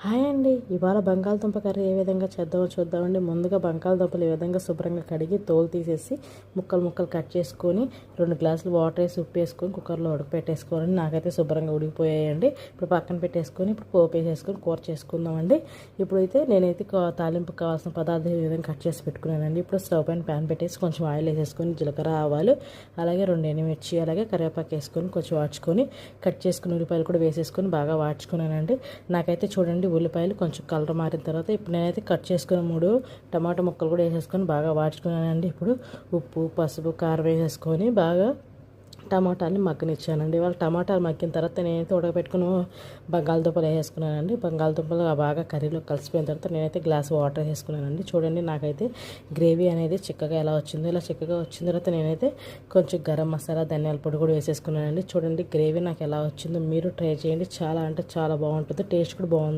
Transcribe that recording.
Hi అండి. ఇవాళ బంగాళదుంప కర్రీ ఏ విధంగా చేద్దామో చూద్దామండి. ముందుగా బంగాళదుంపలు ఈ విధంగా శుభ్రంగా కడిగి తోలు తీసేసి ముక్కలు కట్ చేసుకొని 2 గ్లాసులు వాటర్ వేసి ఉప్పు వేసుకొని కుక్కర్లో ఉడకపెట్టేసుకోవాలి. నాకైతే శుభ్రంగా ఉడికిపోయాయండి. ఇప్పుడు పక్కన పెట్టేసుకొని ఇప్పుడు పోపు వేసేసుకొని కూర చేసుకుందామండి. ఇప్పుడైతే నేనైతే తాలింపుకి కావాల్సిన పదార్థాలు ఈ విధంగా కట్ చేసి పెట్టుకున్నానండి. ఇప్పుడు స్టవ్ పైన ప్యాన్ పెట్టేసి కొంచెం ఆయిల్ వేసేసుకొని జీలకర్ర ఆవాలు అలాగే 2 ఎండుమిర్చి అలాగే కరివేపాకు వేసుకొని కొంచెం వాడ్చుకొని కట్ చేసుకుని ఉల్లిపాయలు కూడా వేసేసుకొని బాగా వాడ్చుకున్నానండి. నాకైతే చూడండి ఉల్లిపాయలు కొంచెం కలర్ మారిన తర్వాత ఇప్పుడు నేనైతే కట్ చేసుకున్న 3 టమాటా ముక్కలు కూడా వేసేసుకొని బాగా వాడ్చుకున్నానండి. ఇప్పుడు ఉప్పు పసుపు కారం వేసేసుకొని బాగా టమాటాలని మగ్గనిచ్చానండి. ఇవాళ టమాటాలు మగ్గిన తర్వాత నేనైతే ఉడకబెట్టుకుని బంగాళదుంపలు వేసుకున్నానండి. బంగాళదుంపలు బాగా కర్రీలో కలిసిపోయిన తర్వాత నేనైతే గ్లాస్ వాటర్ వేసుకున్నానండి. చూడండి నాకైతే గ్రేవీ అనేది చిక్కగా ఎలా వచ్చిందో ఇలా చిక్కగా వచ్చిన తర్వాత నేనైతే కొంచెం గరం మసాలా ధనియాల పొడి కూడా వేసేసుకున్నానండి. చూడండి గ్రేవీ నాకు ఎలా వచ్చిందో మీరు ట్రై చేయండి. చాలా అంటే చాలా బాగుంటుంది. టేస్ట్ కూడా బాగుంది.